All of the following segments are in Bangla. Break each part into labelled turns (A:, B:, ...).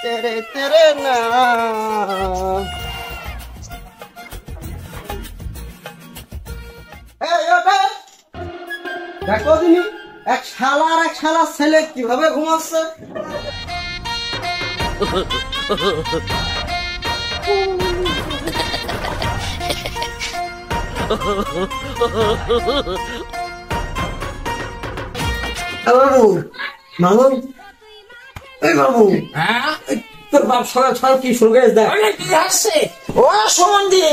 A: তেরে তেরে না। দেখো দিনি এক শালার ছেলে কিভাবে ঘুমাচ্ছে। বাবু মামু, এই বাবু, তোর বাপ সকাল সকাল কি শুরু করে দেয়?
B: কি আসছে ও সুমন্দি,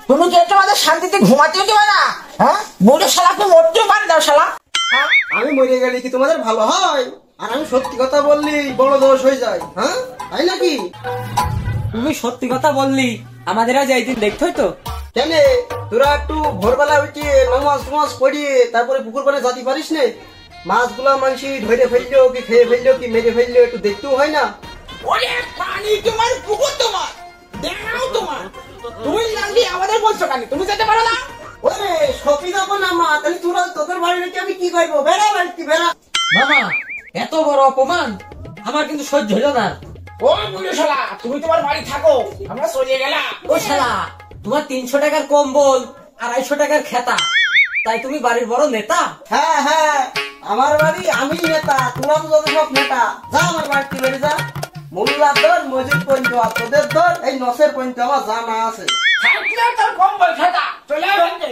B: তুমি কি একটু আমাদের শান্তিতে ঘুমাতেও দেবে না? হ্যাঁ, বুড়ো শালাকে মরতেও পারে দাও শালা।
A: আমি মরে গেলে কি তোমাদের ভালো হয়? আর আমি সত্যি কথা বললি বড় দোষ হয়ে যায়, হ্যাঁ তাই নাকি?
C: তুমি সত্যি কথা বললি, আমাদের আজ এইদিন দেখতে হইতো।
A: কেন তোরা একটু ভোরবেলা উঠে নামাজ টামাজ পড়িয়ে তারপরে পুকুর পানে যাতে পারিস নে? মাছগুলা মাংসি ধরে ফেললো কি খেয়ে ফেললো কি মেরে ফেললো একটু দেখতেও হয় না?
B: ওরে পানি তোমার, পুকুর তোমার, দেখাও তোমার, তুমি জানলি আমাদের বলছো কেন? তুমি যেতে পারো না?
A: ওরে সপি যাবো না মা, তাহলে তোরা তোদের বাড়ি রেখে আমি কি করবো? বেড়া বাড়ি বেড়া।
C: মামা, এত বড় অপমান আমার কিন্তু সহ্য হলো না।
B: ও বুড়ো শালা, তুমি তোমার বাড়ি থাকো, আমরা চলে গেলাম।
C: ও শালা, তোমার 300 টাকার কম্বল, 250 টাকার খেতা, তাই তুমি বাড়ির বড় নেতা?
A: হ্যাঁ হ্যাঁ, আমার বাড়ি আমি নেতা, তোরা তো যত সব নেতা। যা আমার বাড়িতে বেড়ে যা। মোল্লার দর মসজিদ পর্যন্ত, আর তোদের দর এই নসের পর্যন্ত আমার জানা আছে।
B: থাকলে তোর কম্বল খাতা চলে আসবে।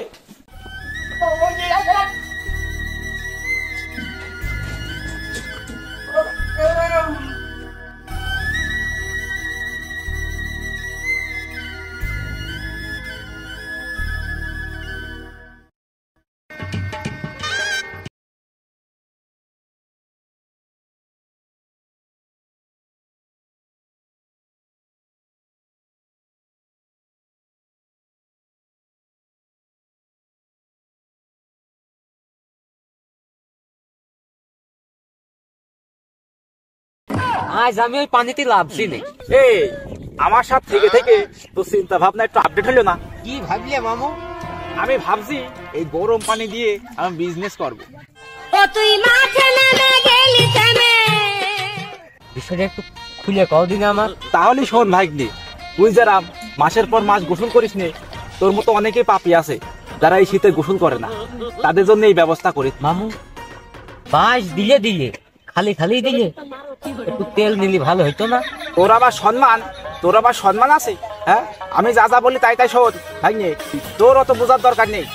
C: আজ আমি ওই পানিতে লাভছি নে।
D: এই আমার সাথে থেকে থেকে তো চিন্তা ভাবনা একটু আপডেট হলো না?
C: কি ভাবলে মামু?
D: আমি ভাবছি এই গরম পানি দিয়ে আমি বিজনেস করব।
C: বিষয়টা একটু খুলে কও দিন আমার।
D: তাহলে শোন ভাইগনি, তুই যারা মাসের পর মাস গোসল করিস নে, তোর মতো অনেকেই পাপী আছে যারা এই শীতে গোসল করে না, তাদের জন্য এই ব্যবস্থা করি।
C: মামু, বাস দিলে দিলে, খালি খালি দিলে, একটু তেল নিলি ভালো হইতো না?
D: তোর আবার সম্মান আছে? হ্যাঁ, আমি যা যা বলি তাই তাই শোন ভাইগনি, তোর অত বোঝার দরকার নেই।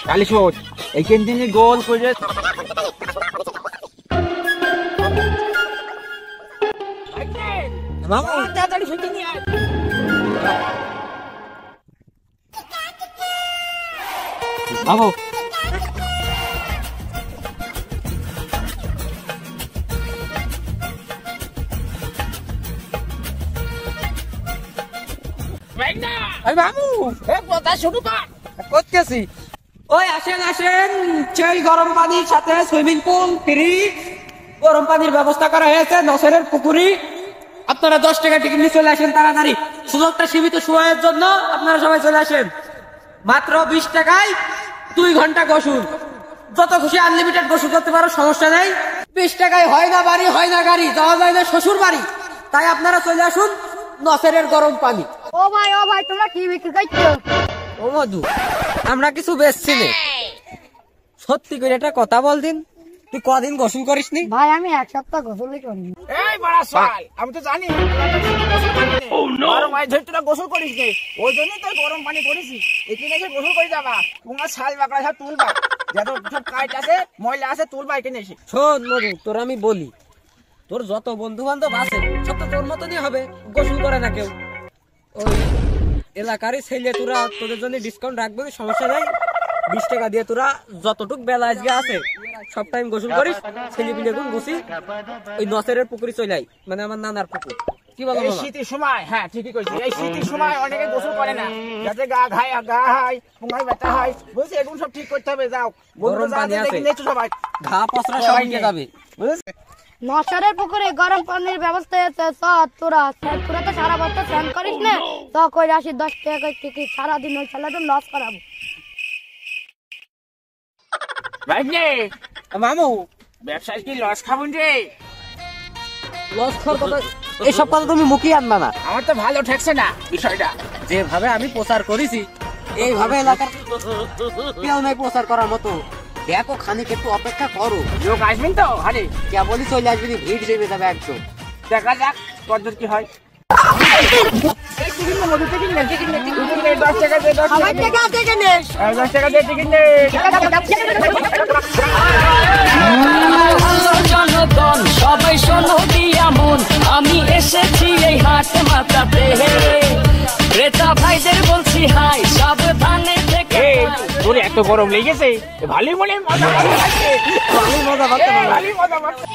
D: তাহলে শোন, এই ক্যান্টিনে গোল করে
C: মামু,
B: তাড়াতাড়ি ছুটি নিয়ে আয়।
C: মামু,
B: মামু কথা শুরু কর।
C: করতেছি। ওই আসেন আসেন, সেই গরম পানির সাথে সুইমিং পুল ফ্রি, গরম পানির ব্যবস্থা করা হয়েছে নসরের পুকুরি। আপনারা 10 টাকা টিকিট নিয়ে চলে আসেন তাড়াতাড়ি। সুযোগটা সীমিত সময়ের জন্য, আপনারা সবাই চলে আসেন। মাত্র 20 টাকায় 2 ঘন্টা গোসল, যত খুশি আনলিমিটেড গোসল করতে পারো, সমস্যা নেই। 20 টাকায় হয় না বাড়ি, হয় না গাড়ি, যাওয়া যায় না শ্বশুর বাড়ি। তাই আপনারা চলে আসুন নসরের গরম পানি।
E: ও ভাই তোমরা কি বিক্রি করছো?
C: ও মধু, আমরা কিছু বেচছি না। সত্যি করে একটা কথা বল দিন, তুই কদিন গোসল করিসনি?
E: ভাই আমি 1 সপ্তাহ গোসলই করিনি।
B: এই বড়া সাল, আমি তো জানি বড় মাই ধরে তোরা গোসল করিস নে, ওই জন্যই তো গরম পানি করেছি। এখানে এসে গোসল করে যাবা, তোমার শাল বাকড়া সব তুলবা, যত সব কাইট আছে ময়লা আছে তুলবা এখানে এসে।
C: শোন মধু, তোর আমি বলি, তোর যত বন্ধু বান্ধব আছে সব তো তোর মতনই হবে, গোসল করে না কেউ। ওই এলাকারই ছেলে, তোরা তোদের জন্য ডিসকাউন্ট রাখবো, সমস্যা নাই। 20 টাকা দিয়ে তোরা যতটুক বেলা আজকে আছে সব টাইম গোসল করিস। ছেলে পিলে গুন গুছি ওই নসরের পুকুরি চলে আই, মানে আমার নানার পুকুর। কি বলো
B: এই
C: মামা?
B: শীতের সময়, হ্যাঁ ঠিকই কইছিস, এই শীতের সময় অনেকে গোসল করে না, যাতে গা হয়, পুঙ্গাই ব্যথা হয়, বুঝছিস? এগুলো সব ঠিক করতে হবে। যাও
C: গরম পানি আছে,
B: সবাই
C: ঘা পচরা সব নিয়ে যাবে।
B: বুঝছিস?
E: নসরের পুকুরে গরম পানির ব্যবস্থা আছে। তোরা তো সারা বছর স্নান করিস না, তো কই আসি 10 টাকা করে টিকিট, সারাদিন ওই খেলাটা লস করাবো।
B: ভাইনে
C: মামু,
B: ব্যবসায় কি লস খাবুন রে?
C: লস খাওয়ার কথা এইসব কথা তুমি মুখে আনবা না।
B: আমার তো ভালো ঠেকছে না বিষয়টা।
C: যেভাবে আমি প্রচার করেছি এইভাবে এলাকার কেউ নাই প্রচার করার মতো। দেখো খানিক একটু অপেক্ষা করো,
B: লোক আসবেন তো? আরে
C: কেবলই চলে আসবে, ভিড় জমে যাবে একদম।
B: দেখা যাক কতদূর কি হয়।
F: জনগণ সবাই শোনো দিয়া মন, আমি এসেছি এই হাট মাথাতে, ক্রেতা ভাইদের বলছি হাই, সাবধানে থেকে।
B: তোর এত গরম লেগেছে, ভালোই মনে মজা পাচ্ছে, ভালোই মজা পাচ্ছে, ভালোই মজা পাচ্ছে।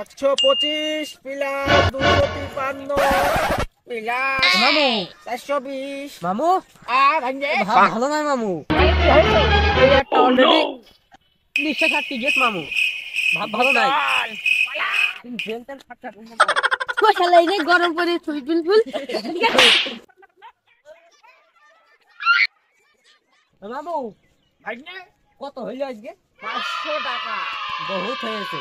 B: একশো 25 প্লাস 253 প্লাস
C: মামু
B: 420
C: মামু
B: আর ভাঙে
C: ভালো নয় মামু, নিশ্চয় থাকতে গেছ মামু, ভালো নাই।
E: গরম করে সুইমিং পুল।
C: মামু
B: ভাঙে
C: কত হইলো আজকে?
B: 500 টাকা।
C: বহুত হয়েছে।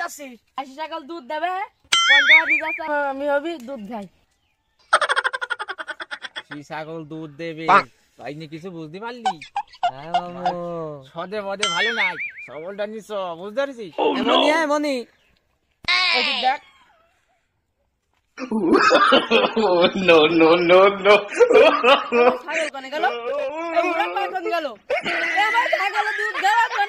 B: যাচ্ছি
E: 80 টাকা দুধ দেবে, 50 টাকা আমি হবি দুধ খাই।
D: ছাগল দুধ দেবে তাইনি কিছু বুঝতে পারলি?
C: হ্যাঁ মামু,
D: সদে বদে ভালো নাই, সবলটা নিছ, বুঝতে পারছিস?
C: এমনই এমনই।
B: এদিক দেখ।
E: ছাগল কোনে গেল? এই বুড়া কোনে গেল? আমার ছাগল দুধ দেবে।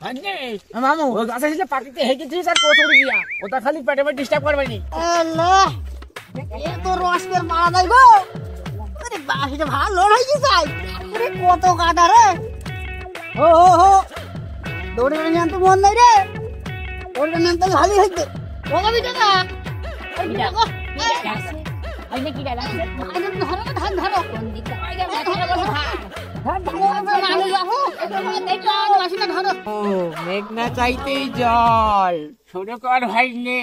B: ভাঙে
C: মামু
B: ও গাছে ছিল পাখিতে হেঁটেছিস আর পৌঁছে দিয়া, ওটা খালি পেটে পেটে ডিস্টার্ব করবে নি।
E: আল্লাহ, এ তো রসের মারা নাই গো। আরে বাহিরে ভালো হয়ে গেছে। আরে কত কাটা রে। ও হো হো, দৌড়ে নিয়ে তো মন নাই রে। দৌড়ে নিয়ে তো ভালোই হইছে। ওগো বিটা না। ওই বিটা গো। আই নাকি দাদা? আইনে ধরো ধান ধরো। কোন দিকে? আইনে ধরো ধরো। হ্যাঁ ধরো মানে যাবো। এটা মাসিটা ধরো।
B: ও মেঘনা চাইতেই জল, ছোট কর ভাই নে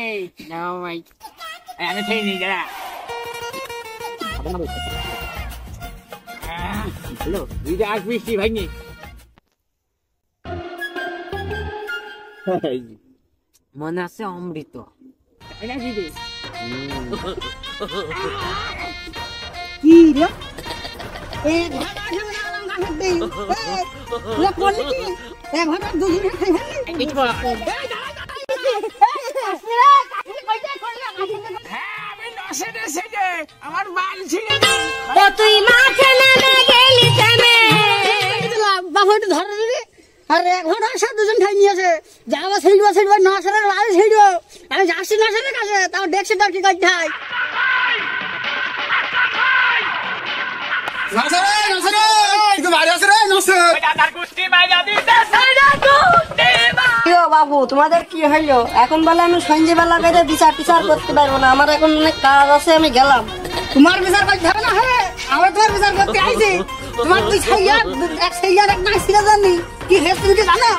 B: নাও ভাই, আমি খেয়ে নি যারা। হ্যালো দুইটা আগ বৃষ্টি ভাই নি।
C: মনে আছে অমৃত।
B: এটা কি রে?
E: কি রে? এই ধান আসে না গাছের দিই। এ করলি কি? এ ঘটা দুদিন খাই ফেলি।
B: কিছু বল। হ্যাঁ আমি নসে দেশে যে আমার বাল ছিঁড়ে নি।
E: ও তুই মাঠে নেমে গেলি থেমে। বাবা একটু ধরে দিবি। আর এক ঘন্টা সাত দুজন খাই নিয়েছে। যাবা ছিড়বা না সারা লাল ছিড়ো। আমি যাচ্ছি না সারা কাছে, তাও দেখছি তার কি করতে হয়। বাবু তোমাদের কি হইলো? এখন বলে আমি সন্ধ্যেবেলা বেড়ে বিচার টিচার করতে পারবো না, আমার এখন অনেক কাজ আছে, আমি গেলাম। তোমার বিচার করতে হবে না? হ্যাঁ আমরা তোমার বিচার করতে আইছি। তোমার তুই এক না ছিল জানি কি হয়েছে তুমি জানো?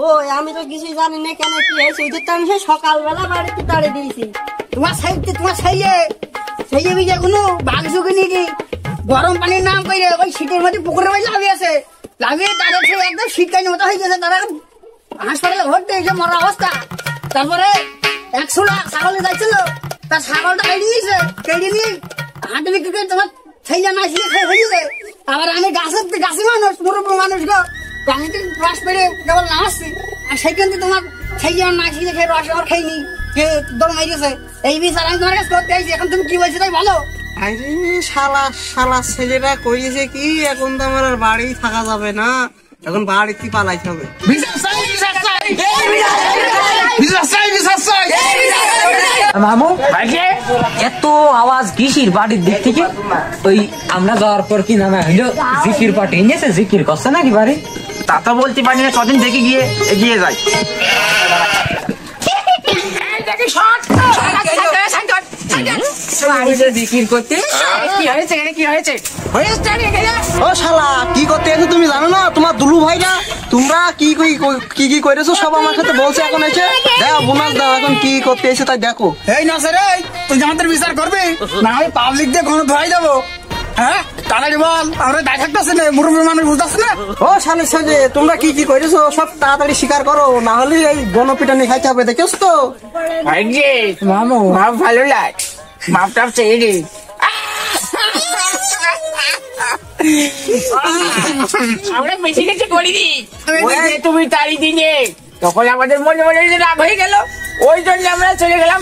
E: ও আমি তো কিছুই জানি না কেন কি হয়েছে। ওই তো আমি সকালবেলা বাড়িতে তাড়ে দিয়েছি। তোমার সেই বিজে কোনো বাঘ ঝুঁকি নাকি গরম পানির নাম করে ওই শীতের মধ্যে পুকুরের মধ্যে লাভিয়েছে, লাভিয়ে তাদের সেই একদম শীতকালীন মতো হয়ে গেছে। তারা হাসপাতালে ভর্তি হয়েছে, মরা অবস্থা। তারপরে 100 লাখ ছাগলে যাচ্ছিল, তার ছাগলটা কেটে দিয়েছে, কেটে নিয়ে হাঁটে বিক্রি করে তোমার ছেলে না ছিল খেয়ে ফেলেছে। আবার আমি গাছি মানুষ, মুরব্বী মানুষ গো, গাছিতে রস পেড়ে কেবল না আসছি, আর সেইখান থেকে তোমার ছেলে না ছিল খেয়ে রস আবার খাইনি, খেয়ে দৌড় মারিয়েছে। এই বিচার আমি তোমার কাছে করতে আইছি, এখন তুমি কি বলছো তাই বলো।
A: আরে শালা ছেলেরা করিয়েছে কি, এখন তো আমার আর বাড়ি থাকা যাবে না, এখন বাড়িতে পালাইতে হবে।
C: মামু
B: ভাইকে
C: এত আওয়াজ কিসির বাড়ির দিক থেকে? ওই আমরা যাওয়ার পর কি নামে হইলো জিকির পার্টি নিয়েছে, জিকির করছে নাকি বাড়ি?
D: তা তো বলতে পারি না, কদিন দেখে গিয়ে এগিয়ে যায়।
C: জিকির করতে
B: কি হয়েছে কি হয়েছে?
A: ও শালা কি করতে এসে তুমি জানো না? তোমার দুলু ভাইরা তোমরা কি কি করেছো সব আমার সাথে বলছে। এখন এসে দাও বোনাস দাও, এখন কি করতে এসে তাই দেখো।
B: এই না স্যার, তুই আমাদের বিচার করবি না হয় পাবলিক দিয়ে কোনো ধরাই দেবো। হ্যাঁ তাড়াতাড়ি বল, আমরা দেখাচ্ছি না, মুরব্বী মানুষ বুঝতেছ না?
A: ও শালি সাজে তোমরা কি কি করেছো সব তাড়াতাড়ি স্বীকার করো, না হলে এই গণপিটানি খাইতে হবে। দেখেছো তো?
B: ভাইকে মামু মাপ ভালো লাগ, মাপটা চেয়ে রে। আমরা বেশি কিছু করিনি, তুমি তাড়ি দিনে তখন আমাদের মনে মনে রাগ হয়ে গেল। ওই জন্য আমরা চলে গেলাম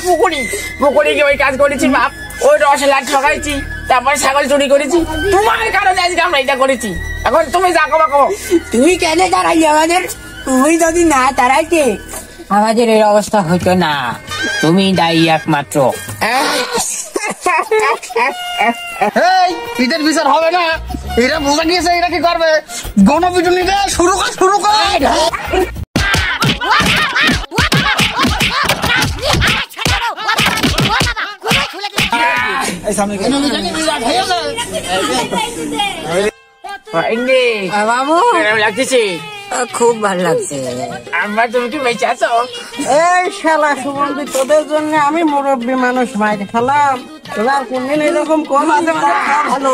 B: পুকুরে গিয়ে ওই কাজ করেছি বাপ। ওই রসে লাট ঠকাইছি, তারপর ছাগল চুরি করেছি। তোমার কারণে আজকে আমরা এটা করেছি। এখন তুমি যাকো বাকো।
C: তুমি কেন দাঁড়াই আমাদের? তুমি যদি না দাঁড়াইতে আমাদের এই অবস্থা হইতো না। তুমি দায়ী একমাত্র।
B: এই ঈদের বিচার হবে না, এরা বোঝা গিয়েছে এরা কি করবে। গণপিটুনি শুরু কর।
C: বাবু
B: লাগতেছে
C: খুব ভালো লাগছে।
B: আমরা, তুমি কি বেঁচে আছো?
A: এই শালা সুমন্দি, তোদের জন্য আমি মুরব্বী মানুষ মাইর খেলাম। তোর কোনদিন এরকম কম আছে ভালো।